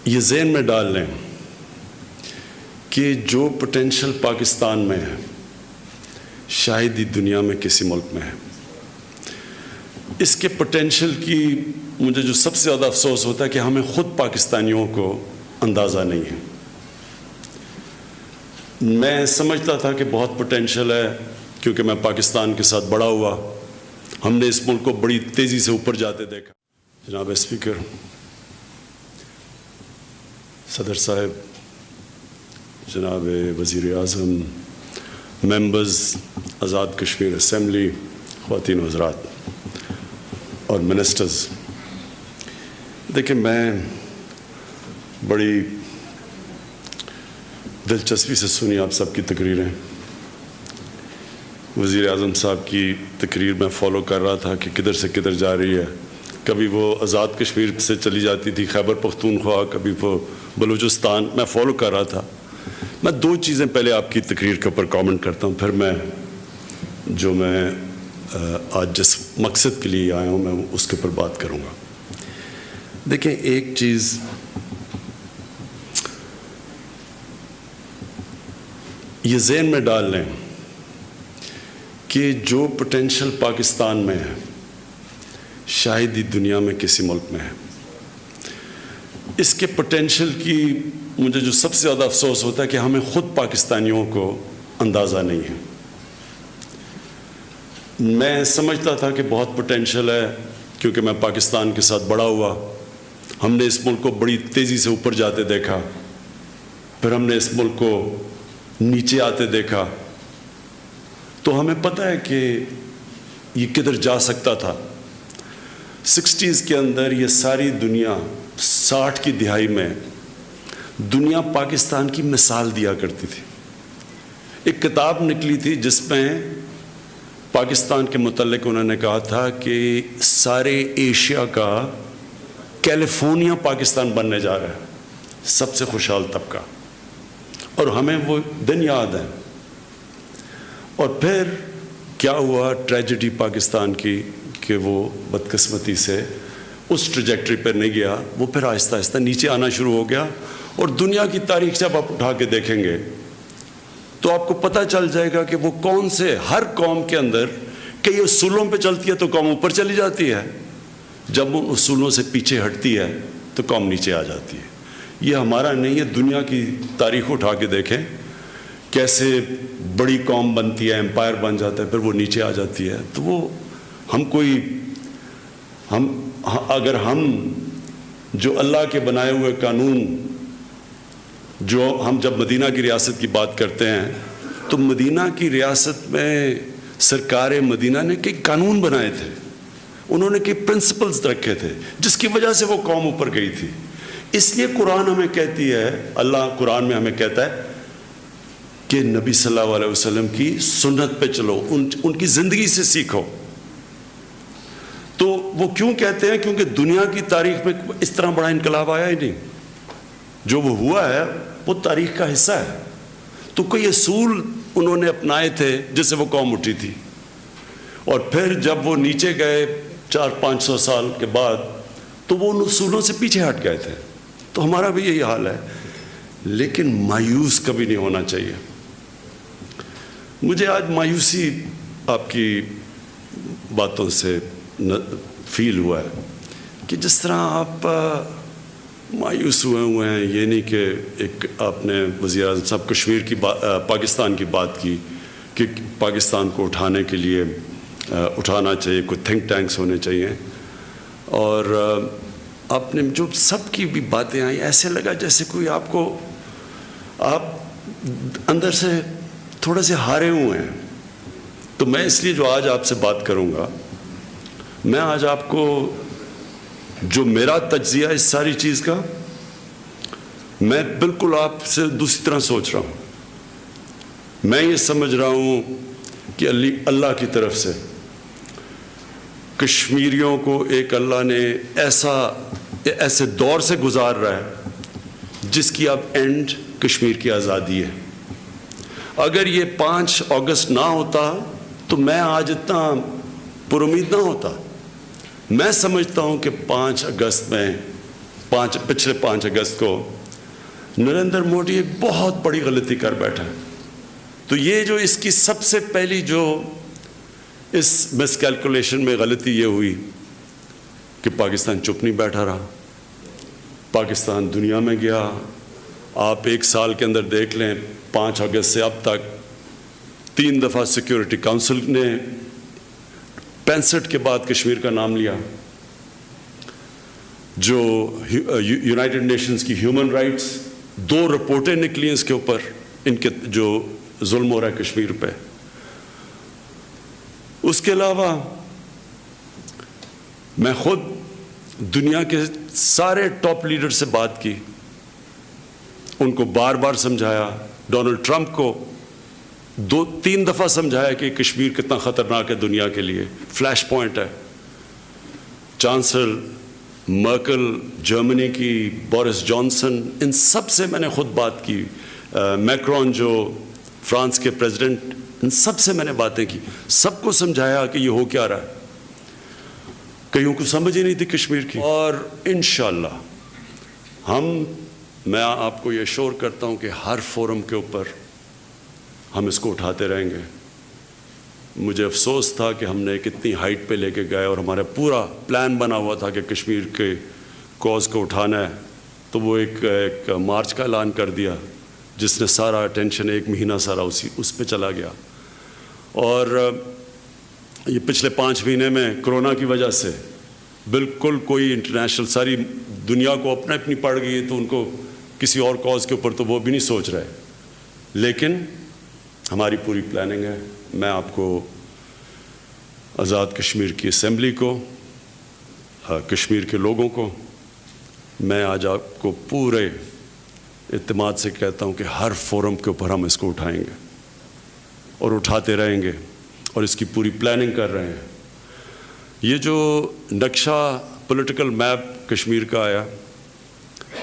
یہ ذہن میں ڈال لیں کہ جو پوٹینشل پاکستان میں ہے شاید ہی دنیا میں کسی ملک میں ہے. اس کے پوٹینشل کی مجھے جو سب سے زیادہ افسوس ہوتا ہے کہ ہمیں خود پاکستانیوں کو اندازہ نہیں ہے. میں سمجھتا تھا کہ بہت پوٹینشل ہے کیونکہ میں پاکستان کے ساتھ بڑا ہوا. ہم نے اس ملک کو بڑی تیزی سے اوپر جاتے دیکھا. جناب اسپیکر، صدر صاحب، جناب وزیر اعظم، ممبرز آزاد کشمیر اسمبلی، خواتین و حضرات اور منسٹرز، دیکھیں میں بڑی دلچسپی سے سنی آپ سب کی تقریریں. وزیر اعظم صاحب کی تقریر میں فالو کر رہا تھا کہ کدھر سے کدھر جا رہی ہے. کبھی وہ آزاد کشمیر سے چلی جاتی تھی خیبر پختونخوا، کبھی وہ بلوچستان. میں فالو کر رہا تھا. میں دو چیزیں پہلے آپ کی تقریر کے اوپر کامنٹ کرتا ہوں، پھر میں آج جس مقصد کے لیے آیا ہوں میں اس کے اوپر بات کروں گا. دیکھیں ایک چیز یہ ذہن میں ڈال لیں کہ جو پوٹینشل پاکستان میں ہے شاید ہی دنیا میں کسی ملک میں ہے. اس کے پوٹینشل کی مجھے جو سب سے زیادہ افسوس ہوتا ہے کہ ہمیں خود پاکستانیوں کو اندازہ نہیں ہے. میں سمجھتا تھا کہ بہت پوٹینشل ہے کیونکہ میں پاکستان کے ساتھ بڑا ہوا. ہم نے اس ملک کو بڑی تیزی سے اوپر جاتے دیکھا، پھر ہم نے اس ملک کو نیچے آتے دیکھا. تو ہمیں پتہ ہے کہ یہ کدھر جا سکتا تھا. 60s کے اندر یہ ساری دنیا، 60 کی دہائی میں دنیا پاکستان کی مثال دیا کرتی تھی. ایک کتاب نکلی تھی جس میں پاکستان کے متعلق انہوں نے کہا تھا کہ سارے ایشیا کا کیلیفورنیا پاکستان بننے جا رہا ہے، سب سے خوشحال طبقہ. اور ہمیں وہ دن یاد ہے. اور پھر کیا ہوا ٹریجڈی پاکستان کی کہ وہ بدقسمتی سے اس ٹریجیکٹری پر نہیں گیا. وہ پھر آہستہ آہستہ نیچے آنا شروع ہو گیا. اور دنیا کی تاریخ جب آپ اٹھا کے دیکھیں گے تو آپ کو پتہ چل جائے گا کہ وہ کون سے ہر قوم کے اندر کئی اصولوں پہ چلتی ہے تو قوم اوپر چلی جاتی ہے، جب ان اصولوں سے پیچھے ہٹتی ہے تو قوم نیچے آ جاتی ہے. یہ ہمارا نہیں ہے. دنیا کی تاریخ اٹھا کے دیکھیں کیسے بڑی قوم بنتی ہے، امپائر بن جاتا ہے، پھر وہ نیچے آ جاتی ہے. تو وہ اگر ہم جو اللہ کے بنائے ہوئے قانون، جو ہم جب مدینہ کی ریاست کی بات کرتے ہیں تو مدینہ کی ریاست میں سرکار مدینہ نے کئی قانون بنائے تھے، انہوں نے کئی پرنسپلز رکھے تھے جس کی وجہ سے وہ قوم اوپر گئی تھی. اس لیے قرآن ہمیں کہتی ہے، اللہ قرآن میں ہمیں کہتا ہے کہ نبی صلی اللہ علیہ وسلم کی سنت پہ چلو، ان کی زندگی سے سیکھو. تو وہ کیوں کہتے ہیں؟ کیونکہ دنیا کی تاریخ میں اس طرح بڑا انقلاب آیا ہی نہیں. جو وہ ہوا ہے وہ تاریخ کا حصہ ہے. تو کوئی اصول انہوں نے اپنائے تھے جس سے وہ قوم اٹھی تھی، اور پھر جب وہ نیچے گئے 400-500 سال کے بعد تو وہ ان اصولوں سے پیچھے ہٹ گئے تھے. تو ہمارا بھی یہی حال ہے. لیکن مایوس کبھی نہیں ہونا چاہیے. مجھے آج مایوسی آپ کی باتوں سے فیل ہوا ہے کہ جس طرح آپ مایوس ہوئے ہیں. یہ نہیں کہ ایک آپ نے وزیر اعظم صاحب کشمیر کی پاکستان کی بات کی کہ پاکستان کو اٹھانے کے لیے اٹھانا چاہیے، کوئی تھنک ٹینکس ہونے چاہیے. اور آپ نے جو سب کی بھی باتیں آئیں ایسے لگا جیسے کوئی آپ اندر سے تھوڑے سے ہارے ہوئے ہیں. تو میں اس لیے جو آج آپ سے بات کروں گا، میں آج آپ کو جو میرا تجزیہ اس ساری چیز کا، میں بالکل آپ سے دوسری طرح سوچ رہا ہوں. میں یہ سمجھ رہا ہوں کہ اللہ کی طرف سے کشمیریوں کو ایک اللہ نے ایسے دور سے گزار رہا ہے جس کی اب اینڈ کشمیر کی آزادی ہے. اگر یہ 5 اگست نہ ہوتا تو میں آج اتنا پر امید نہ ہوتا. میں سمجھتا ہوں کہ 5 اگست میں پچھلے 5 اگست کو نریندر مودی ایک بہت بڑی غلطی کر بیٹھا ہے. تو یہ جو اس کی سب سے پہلی جو اس مس کیلکولیشن میں غلطی یہ ہوئی کہ پاکستان چپ نہیں بیٹھا رہا. پاکستان دنیا میں گیا. آپ 1 سال کے اندر دیکھ لیں 5 اگست سے اب تک 3 دفعہ سیکیورٹی کونسل نے 65 کے بعد کشمیر کا نام لیا. جو یونائٹڈ نیشنز کی ہیومن رائٹس 2 رپورٹیں نکلی اس کے اوپر ان کے جو ظلم ہو رہا ہے کشمیر پہ. اس کے علاوہ میں خود دنیا کے سارے ٹاپ لیڈر سے بات کی, ان کو بار بار سمجھایا. ڈونلڈ ٹرمپ کو 2-3 دفعہ سمجھایا کہ کشمیر کتنا خطرناک ہے دنیا کے لیے, فلیش پوائنٹ ہے. چانسلر مرکل جرمنی کی, بورس جانسن, ان سب سے میں نے خود بات کی. میکرون جو فرانس کے پریزیڈنٹ, ان سب سے میں نے باتیں کی. سب کو سمجھایا کہ یہ ہو کیا رہا ہے. کئیوں کو سمجھ ہی نہیں تھی کشمیر کی. اور انشاءاللہ میں آپ کو یہ شور کرتا ہوں کہ ہر فورم کے اوپر ہم اس کو اٹھاتے رہیں گے. مجھے افسوس تھا کہ ہم نے کتنی ہائٹ پہ لے کے گئے اور ہمارا پورا پلان بنا ہوا تھا کہ کشمیر کے کوز کو اٹھانا ہے, تو وہ ایک مارچ کا اعلان کر دیا جس نے سارا اٹینشن 1 مہینہ سارا اس پہ چلا گیا. اور یہ پچھلے 5 مہینے میں کرونا کی وجہ سے بالکل کوئی انٹرنیشنل, ساری دنیا کو اپنی پڑ گئی, تو ان کو کسی اور کاز کے اوپر تو وہ بھی نہیں سوچ رہے. لیکن ہماری پوری پلاننگ ہے. میں آپ کو آزاد کشمیر کی اسمبلی کو, کشمیر کے لوگوں کو, میں آج آپ کو پورے اعتماد سے کہتا ہوں کہ ہر فورم کے اوپر ہم اس کو اٹھائیں گے اور اٹھاتے رہیں گے, اور اس کی پوری پلاننگ کر رہے ہیں. یہ جو نقشہ پولیٹیکل میپ کشمیر کا آیا,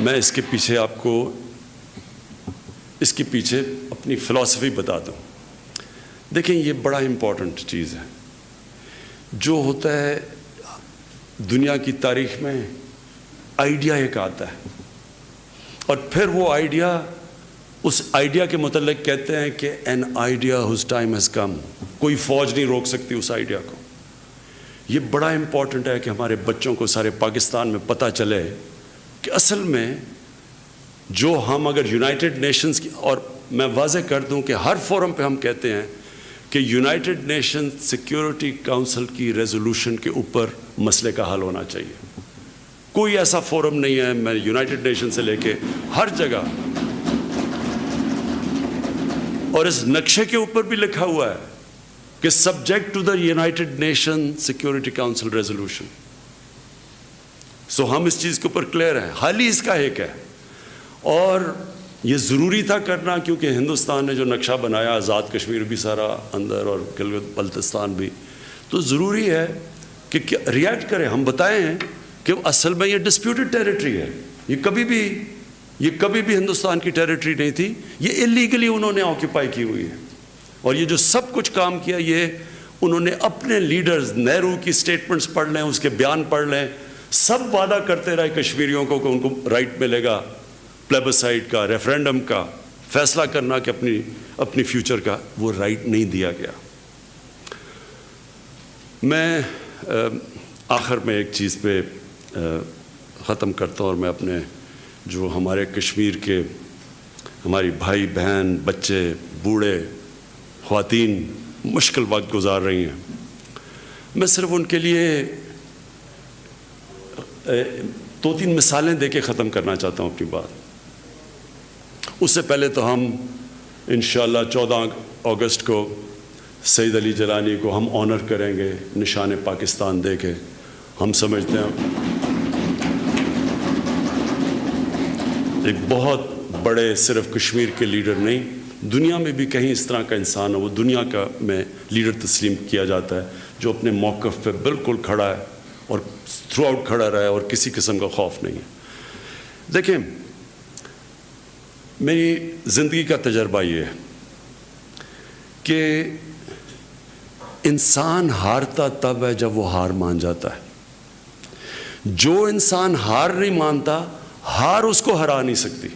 میں اس کے پیچھے آپ کو اس کے پیچھے اپنی فلسفی بتا دوں. دیکھیں, یہ بڑا امپورٹنٹ چیز ہے. جو ہوتا ہے دنیا کی تاریخ میں, آئیڈیا ایک آتا ہے اور پھر وہ آئیڈیا, اس آئیڈیا کے متعلق کہتے ہیں کہ an idea whose time has come. کوئی فوج نہیں روک سکتی اس آئیڈیا کو. یہ بڑا امپورٹنٹ ہے کہ ہمارے بچوں کو سارے پاکستان میں پتہ چلے کہ اصل میں جو ہم اگر یونائٹڈ نیشنز کی, اور میں واضح کر دوں کہ ہر فورم پہ ہم کہتے ہیں کہ یونائٹڈ نیشن سیکیورٹی کونسل کی ریزولوشن کے اوپر مسئلے کا حل ہونا چاہیے. کوئی ایسا فورم نہیں ہے, میں یونائٹڈ نیشن سے لے کے ہر جگہ, اور اس نقشے کے اوپر بھی لکھا ہوا ہے کہ subject to the United Nation Security Council resolution. So ہم اس چیز کے اوپر کلیئر ہیں. حال ہی اس کا ایک ہے, اور یہ ضروری تھا کرنا, کیونکہ ہندوستان نے جو نقشہ بنایا, آزاد کشمیر بھی سارا اندر اور گلگت بلتستان بھی, تو ضروری ہے کہ ریئیکٹ کریں. ہم بتائیں ہیں کہ اصل میں یہ ڈسپیوٹڈ ٹیریٹری ہے, یہ کبھی بھی ہندوستان کی ٹیریٹری نہیں تھی, یہ اللیگلی انہوں نے آکیپائی کی ہوئی ہے. اور یہ جو سب کچھ کام کیا, یہ انہوں نے اپنے لیڈرز, نہرو کی سٹیٹمنٹس پڑھ لیں, اس کے بیان پڑھ لیں, سب وعدہ کرتے رہے کشمیریوں کو کہ ان کو رائٹ ملے گا پلیبسائٹ کا, ریفرینڈم کا, فیصلہ کرنا کہ اپنی فیوچر کا. وہ رائٹ نہیں دیا گیا. میں آخر میں ایک چیز پہ ختم کرتا ہوں, اور میں اپنے جو ہمارے کشمیر کے ہماری بھائی بہن, بچے, بوڑھے, خواتین مشکل وقت گزار رہی ہیں, میں صرف ان کے لیے 2-3 مثالیں دے کے ختم کرنا چاہتا ہوں اپنی بات. اس سے پہلے تو ہم انشاءاللہ 14 اگست کو سید علی جیلانی کو ہم آنر کریں گے نشان پاکستان دے کے. ہم سمجھتے ہیں ایک بہت بڑے, صرف کشمیر کے لیڈر نہیں, دنیا میں بھی کہیں اس طرح کا انسان ہے, وہ دنیا کا میں لیڈر تسلیم کیا جاتا ہے جو اپنے موقف پہ بالکل کھڑا ہے اور تھرو آؤٹ کھڑا رہا ہے اور کسی قسم کا خوف نہیں ہے. دیکھیں, میری زندگی کا تجربہ یہ ہے کہ انسان ہارتا تب ہے جب وہ ہار مان جاتا ہے. جو انسان ہار نہیں مانتا، ہار اس کو ہرا نہیں سکتی.